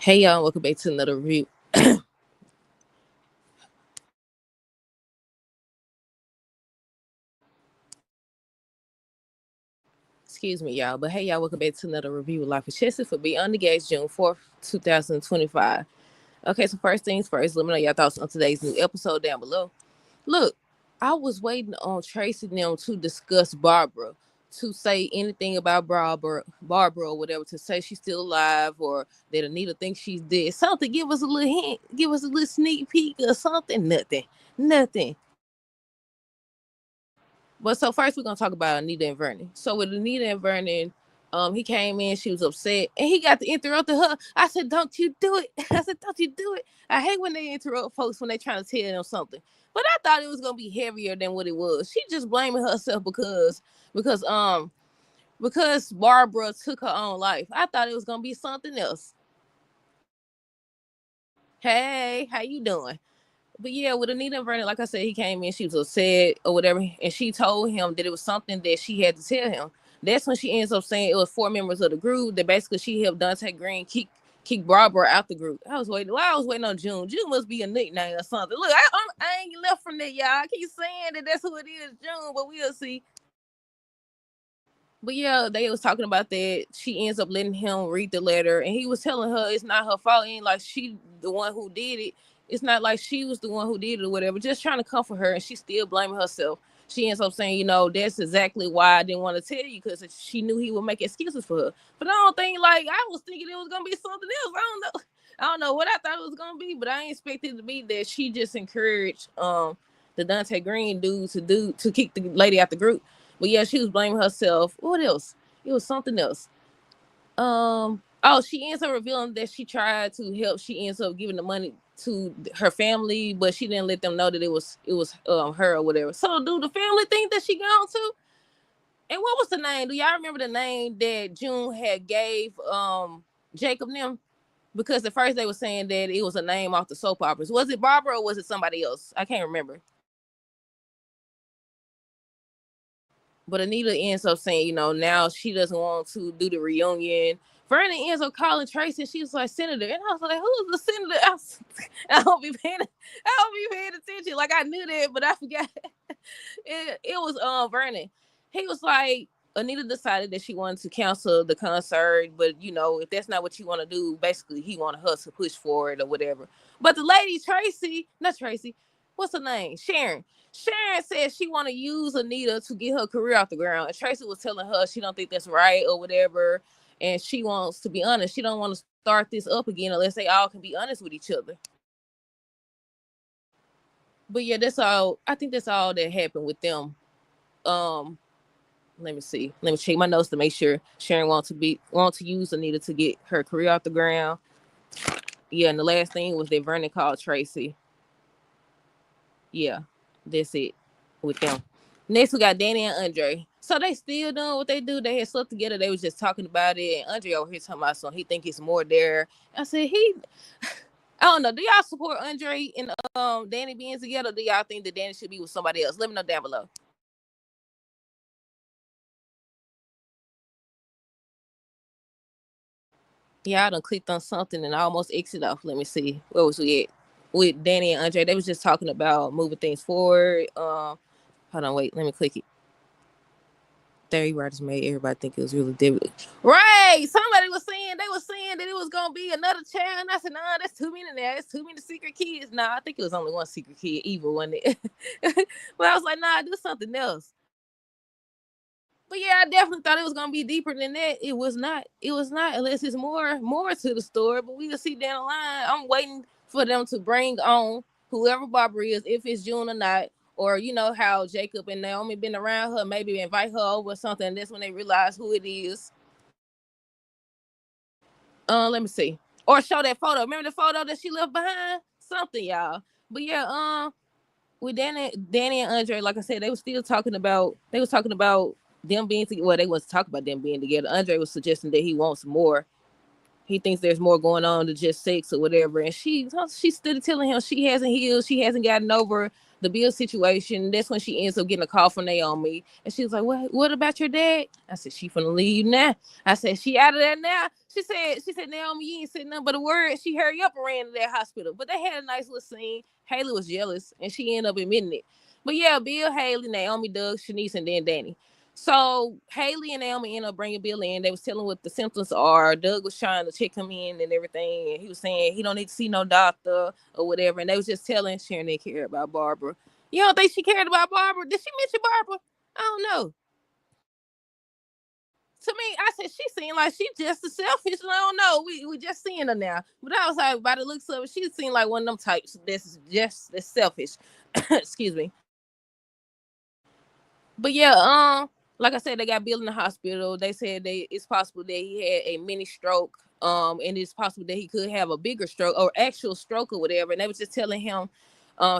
Hey y'all, welcome back to another review. Excuse me, y'all. But hey y'all, welcome back to another review of Life with Chelsea for Beyond the Gates, June 4th, 2025. Okay, so first things first, let me know your thoughts on today's new episode down below. Look, I was waiting on Tracy and them to discuss Barbara, to say anything about Barbara or whatever, to say she's still alive or that Anita thinks she's dead. Something, give us a little hint, give us a little sneak peek or something. Nothing. But so first we're gonna talk about Anita and Vernon. So with Anita and Vernon, he came in, she was upset, and he got to interrupt her. I said, "Don't you do it?" I said, "Don't you do it?" I hate when they interrupt folks when they trying to tell them something. But I thought it was gonna be heavier than what it was. She just blaming herself because because Barbara took her own life. I thought it was gonna be something else. Hey, how you doing? But yeah, with Anita and Vernon, like I said, he came in, she was upset or whatever, and she told him that it was something that she had to tell him. That's when she ends up saying it was four members of the group that basically she helped Dante Green kick Barbara out the group. I was waiting. Well, I was waiting on June. June must be a nickname or something. Look, I ain't left from that, y'all. I keep saying that that's who it is, June, but we'll see. But yeah, they was talking about that. She ends up letting him read the letter, and he was telling her it's not her fault. It ain't like she the one who did it. It's not like she was the one who did it or whatever. Just trying to comfort her, and she still blaming herself. She ends up saying, that's exactly why I didn't want to tell you because she knew he would make excuses for her. But I don't think I was thinking it was gonna be something else. I don't know. I don't know what I thought it was gonna be, but I ain't expected it to be that she just encouraged the Dante Green dude to kick the lady out the group. But yeah, she was blaming herself. What else? It was something else. Oh, she ends up revealing that she tried to help. She ends up giving the money to her family, but she didn't let them know that it was her or whatever. So do the family think that she gone too? And what was the name? Do y'all remember the name that June had gave Jacob them? Because at first they were saying that it was a name off the soap operas. Was it Barbara or was it somebody else? I can't remember. But Anita ends up saying, now she doesn't want to do the reunion. Vernon ends up calling Tracy, and she was like, Senator. And I was like, who's the senator? I don't be paying attention. Like I knew that, but I forgot. It was Vernon. He was like, Anita decided that she wanted to cancel the concert, but if that's not what you want to do, basically he wanted her to push for it or whatever. But the lady not Tracy, what's her name? Sharon said she want to use Anita to get her career off the ground. And Tracy was telling her she don't think that's right or whatever. And she wants to be honest. She don't want to start this up again unless they all can be honest with each other. But yeah, that's all. I think that's all that happened with them. Um, Let me see. Let me check my notes to make sure Sharon want to use Anita to get her career off the ground. Yeah, and the last thing was that Vernon called Tracy. Yeah, that's it with them. Next, we got Danny and Andre. So they still doing what they do. They had slept together. They was just talking about it. And Andre over here talking about something. He think it's more there. I said, I don't know. Do y'all support Andre and Danny being together? Or do y'all think that Danny should be with somebody else? Let me know down below. Yeah, I done clicked on something and I almost exit off. Let me see. Where was we at? With Danny and Andre. They was just talking about moving things forward. Hold on, wait. Let me click it. 30 writers made everybody think it was really difficult. Right. Somebody was saying that it was gonna be another child. And I said, nah, that's too many now. It's too many secret kids. Nah, I think it was only one secret kid, evil, wasn't it? But I was like, nah, do something else. But yeah, I definitely thought it was gonna be deeper than that. It was not. It was not, unless it's more to the story. But we'll see down the line. I'm waiting for them to bring on whoever Barbara is, if it's June or not. Or how Jacob and Naomi been around her, maybe invite her over or something. That's when they realize who it is. Let me see. Or show that photo. Remember the photo that she left behind? Something, y'all. But yeah, with Danny and Andre, like I said, they were still talking about them being together. Well, they was talking about them being together. Andre was suggesting that he wants more. He thinks there's more going on than just sex or whatever. And she stood telling him she hasn't healed. She hasn't gotten over the Bill situation. That's when she ends up getting a call from Naomi, and she was like, What about your dad?" I said, "She finna leave now." I said, "She out of there now." She said, "Naomi, you ain't said nothing but a word." She hurry up and ran to that hospital. But they had a nice little scene. Haley was jealous, and she ended up admitting it. But yeah, Bill, Haley, Naomi, Doug, Shanice, and then Danny. So Haley and Naomi ended up bringing Bill in. They was telling what the symptoms are. Doug was trying to check him in and everything, and he was saying he don't need to see no doctor or whatever. And they was just telling Sharon they care about Barbara. You don't think she cared about Barbara? Did she mention Barbara? I don't know. To me, I said she seemed like she just as selfish. I don't know. We just seeing her now, but I was like, by the looks of it, she seemed like one of them types that's just as selfish. Excuse me. But yeah, like I said, they got Bill in the hospital. They said it's possible that he had a mini stroke, and it's possible that he could have a bigger stroke or actual stroke or whatever. And they was just telling him,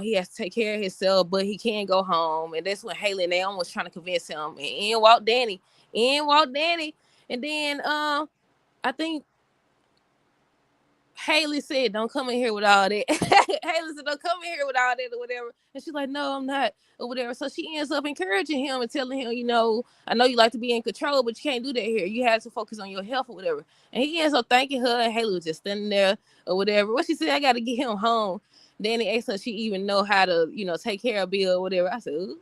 he has to take care of himself, but he can't go home. And that's when Haley and Naomi was trying to convince him. And in walked Danny. In walked Danny. And then, I think Haley said, "Don't come in here with all that." Haley said, "Don't come in here with all that or whatever." And she's like, "No, I'm not," or whatever. So she ends up encouraging him and telling him, "I know you like to be in control, but you can't do that here. You have to focus on your health or whatever." And he ends up thanking her, and Haley was just standing there or whatever. What she said, "I got to get him home." Danny asked her if she even know how to, take care of Bill or whatever. I said, "Ooh."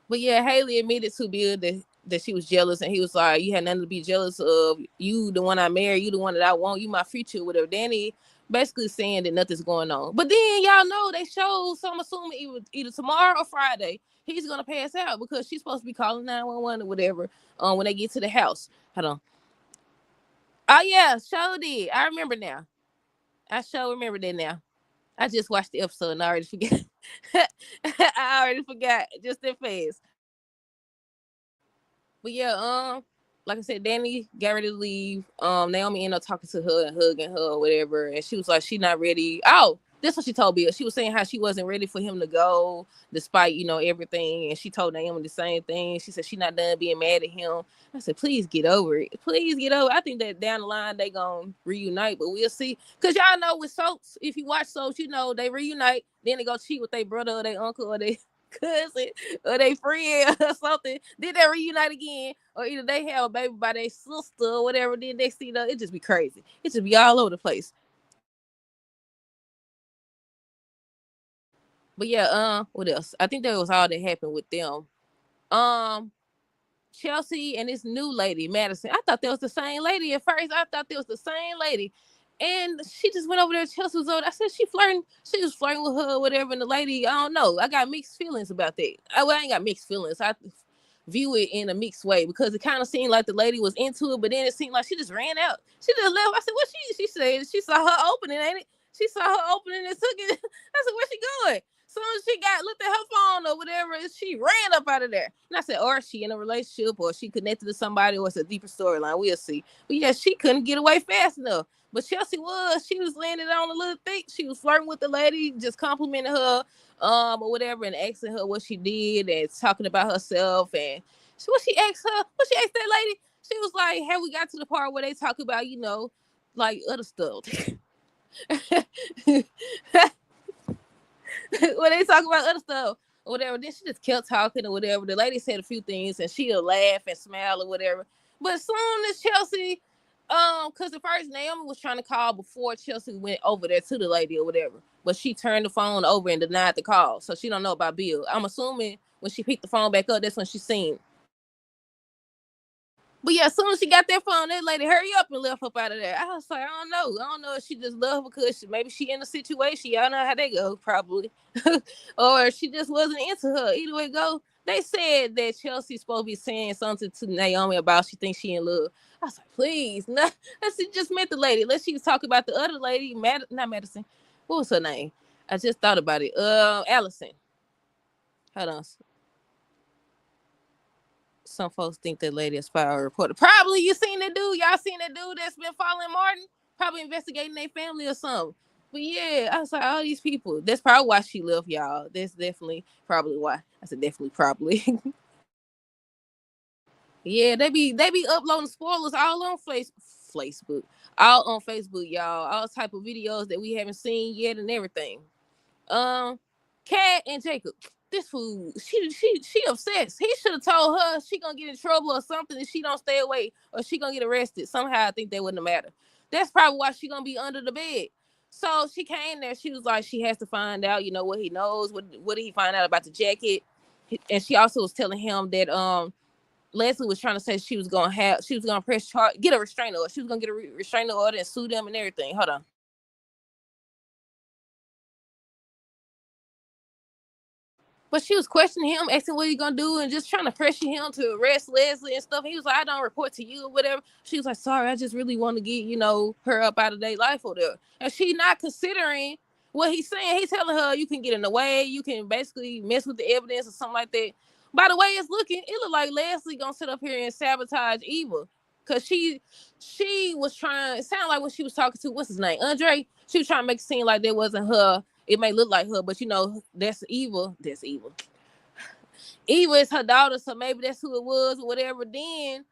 But yeah, Haley admitted to Bill that she was jealous, and he was like, "You had nothing to be jealous of. You the one I married. You the one that I want. You my future, whatever." Danny basically saying that nothing's going on. But then y'all know they showed, so I'm assuming either tomorrow or Friday he's gonna pass out because she's supposed to be calling 911 or whatever. When they get to the house. Hold on. Oh yeah, show did. I remember now. I sure remember that now. I just watched the episode and I already forgot. I already forgot just that fast. But yeah, like I said, Danny got ready to leave. Naomi ended up talking to her and hugging her or whatever, and she was like, "She not ready." Oh, that's what she told Bill. She was saying how she wasn't ready for him to go, despite everything. And she told Naomi the same thing. She said she not done being mad at him. I said, "Please get over it. Please get over." I think that down the line they gonna reunite, but we'll see. Cause y'all know with soaps, if you watch soaps, they reunite, then they go cheat with their brother or their uncle or their cousin or they friend or something. Then they reunite again, or either they have a baby by their sister or whatever. Then they see it just be crazy. It just be all over the place. But yeah, what else? I think that was all that happened with them. Um, Chelsea and this new lady, Madison. I thought that was the same lady at first. I thought that was the same lady. And she just went over there. Chelsea was over. I said she flirting. She was flirting with her or whatever. And the lady, I don't know. I got mixed feelings about that. I ain't got mixed feelings. I view it in a mixed way because it kind of seemed like the lady was into it, but then it seemed like she just ran out. She just left. I said, "What she said she saw her opening, ain't it? She saw her opening and took it." I said, "Where she going?" Soon as she looked at her phone or whatever, she ran up out of there. And I said, or she in a relationship, or she connected to somebody, or it's a deeper storyline. We'll see. But yeah, she couldn't get away fast enough. But Chelsea she was landing on a little thick. She was flirting with the lady, just complimenting her, or whatever, and asking her what she did and talking about herself. And what she asked that lady, she was like, "Have we got to the part where they talk about, like other stuff?" When they talk about other stuff or whatever, then she just kept talking or whatever. The lady said a few things and she'll laugh and smile or whatever. But as soon as Chelsea, because at first Naomi was trying to call before Chelsea went over there to the lady or whatever, but she turned the phone over and denied the call, so she don't know about Bill. I'm assuming when she picked the phone back up, that's when she seen. But yeah, as soon as she got that phone, that lady hurry up and left up out of there. I was like, I don't know. I don't know if she just loved because maybe she in a situation. Y'all know how they go, probably. Or she just wasn't into her. Either way go. They said that Chelsea's supposed to be saying something to Naomi about she thinks she in love. I was like, please, no. She just met the lady. Let's she was talking about the other lady, not Madison. What was her name? I just thought about it. Allison. Hold on. Some folks think that lady is fire reporter. Probably you seen that dude. Y'all seen that dude that's been following Martin? Probably investigating their family or something. But yeah, I was like, all these people. That's probably why she left, y'all. That's definitely probably why. I said definitely probably. Yeah, they be uploading spoilers all on Facebook. All on Facebook, y'all. All type of videos that we haven't seen yet and everything. Kat and Jacob. This fool, she obsessed. He should have told her she gonna get in trouble or something if she don't stay away, or she gonna get arrested. Somehow I think that wouldn't matter. That's probably why she gonna be under the bed. So she came there. She was like, she has to find out, what he knows. What did he find out about the jacket? And she also was telling him that Leslie was trying to say she was gonna press charge, get a restraining order. She was gonna get a restraining order and sue them and everything. Hold on. But she was questioning him, asking what he gonna do, and just trying to pressure him to arrest Leslie and stuff. He was like, I don't report to you or whatever. She was like, sorry, I just really want to get, her up out of their life or whatever. And she not considering what he's saying. He's telling her you can get in the way, you can basically mess with the evidence or something like that. By the way it's looking, it looked like Leslie gonna sit up here and sabotage Eva. Cause she was trying, it sounded like when she was talking to, what's his name, Andre, she was trying to make it seem like that wasn't her. It may look like her, but that's evil. That's evil. Eva is her daughter, so maybe that's who it was or whatever. Then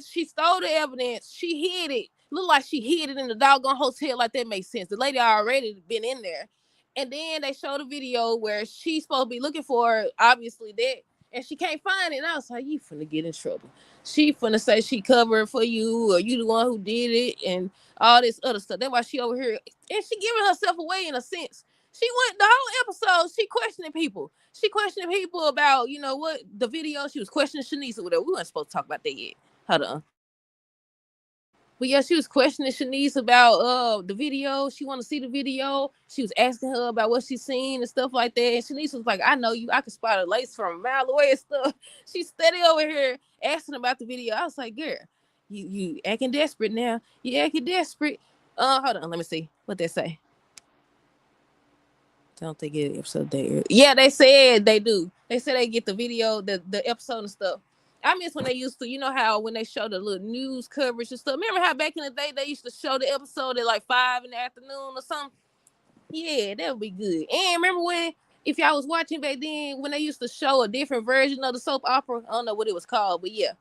she stole the evidence. She hid it. Looked like she hid it in the doggone hotel. Like that makes sense. The lady already been in there. And then they showed a video where she's supposed to be looking for her, obviously that, and she can't find it. And I was like, you finna get in trouble. She finna say she covered for you, or you the one who did it, and all this other stuff. That's why she over here. And she giving herself away in a sense. She went the whole episode, she questioning people. She questioning people about, what, the video. She was questioning Shanice or whatever. We weren't supposed to talk about that yet. Hold on. But yeah, she was questioning Shanice about the video. She wanted to see the video. She was asking her about what she's seen and stuff like that. And Shanice was like, I know you. I can spot a lace from a mile away and stuff. She's steady over here asking about the video. I was like, girl, you acting desperate now. You acting desperate. Hold on. Let me see what they say. Don't they get episode day? Yeah, they said they do. They said they get the video, the episode and stuff. I miss when they used to, how when they show the little news coverage and stuff. Remember how back in the day they used to show the episode at like 5 in the afternoon or something? Yeah, that would be good. And remember when, if y'all was watching back then, when they used to show a different version of the soap opera? I don't know what it was called, but yeah.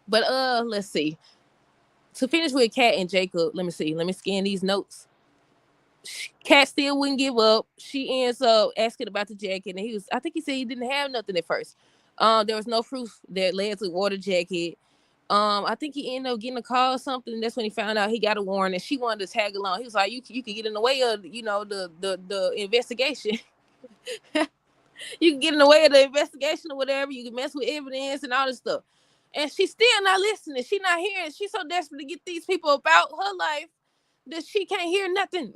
But let's see. To finish with Kat and Jacob, let me see. Let me scan these notes. Kat still wouldn't give up. She ends up asking about the jacket, and I think he said he didn't have nothing at first. There was no proof that Leslie wore the jacket. I think he ended up getting a call or something. That's when he found out he got a warrant, and she wanted to tag along. He was like, you can get in the way of, the investigation. You can get in the way of the investigation or whatever. You can mess with evidence and all this stuff. And she's still not listening. She's not hearing. She's so desperate to get these people about her life that she can't hear nothing.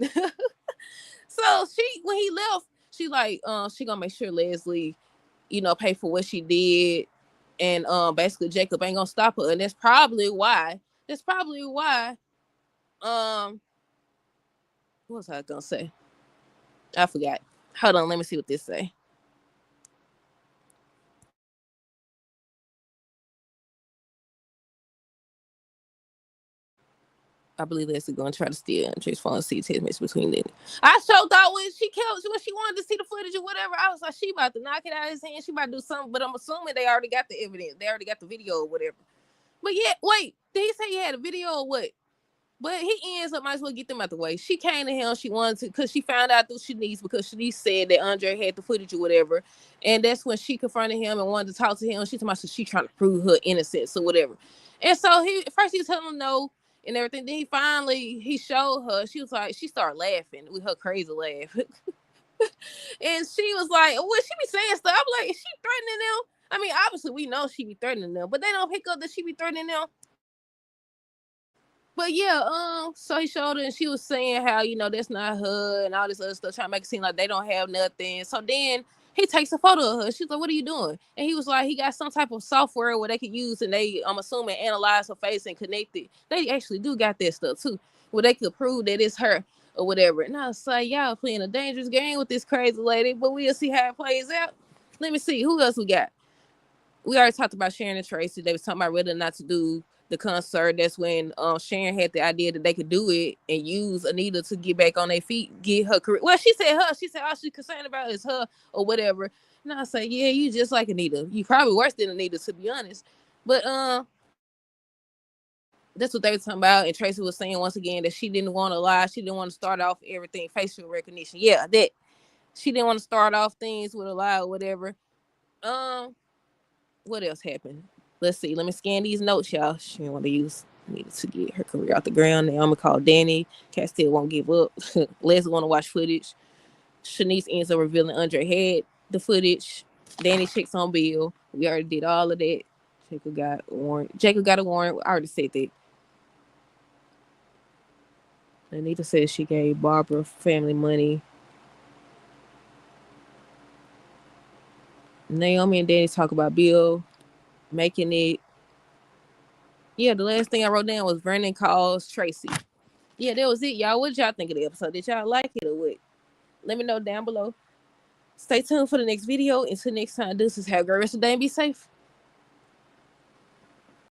So when he left, she like, she gonna make sure Leslie, pay for what she did. And basically Jacob ain't gonna stop her. And that's probably why, what was I gonna say? I forgot. Hold on, let me see what this say. I believe Leslie going to try to steal Andre's phone and see text message between them. I sure thought when she wanted to see the footage or whatever, I was like, she about to knock it out of his hand. She about to do something, but I'm assuming they already got the evidence. They already got the video or whatever. But yeah, wait, did he say he had a video or what? But he ends up, might as well get them out the way. She came to him, she wanted to, because she found out through Shanice, because Shanice said that Andre had the footage or whatever. And that's when she confronted him and wanted to talk to him. She told me she trying to prove her innocence or whatever. And so first he was telling him no and everything. Then he showed her. She was like, she started laughing with her crazy laugh. And she was like, well, she be saying stuff. I'm like, is she threatening them? I mean, obviously we know she be threatening them, but they don't pick up that she be threatening them. But yeah, so he showed her and she was saying how, that's not her and all this other stuff, trying to make it seem like they don't have nothing. So then he takes a photo of her. She's like, what are you doing? And he was like, he got some type of software where they could use, and they, I'm assuming, analyze her face and connect it. They actually do got that stuff too, where they could prove that it's her or whatever. And I was like, y'all playing a dangerous game with this crazy lady, but we'll see how it plays out. Let me see, who else we got? We already talked about Sharon and Tracy. They was talking about whether or not to do the concert. That's when Sharon had the idea that they could do it and use Anita to get back on their feet, get her career. Well, she said all she's concerned about is her or whatever. And I say, yeah, you just like Anita. You probably worse than Anita, to be honest. But That's what they were talking about. And Tracy was saying once again that she didn't want to lie. She didn't want to start off everything facial recognition. Yeah, that she didn't want to start off things with a lie or whatever. What else happened? Let's see. Let me scan these notes, y'all. She didn't want to use needed to get her career off the ground. Now I'm gonna call Danny. Cat still won't give up. Les want to watch footage. Shanice ends up revealing Andre had the footage. Danny checks on Bill. We already did all of that. Jacob got a warrant. I already said that. Anita says she gave Barbara family money. Naomi and Danny talk about Bill making it. Yeah, the last thing I wrote down was Vernon calls Tracy. Yeah, that was it, y'all. What did y'all think of the episode? Did y'all like it or what? Let me know down below. Stay tuned for the next video. Until next time, deuces. Have a great rest of the day and be safe.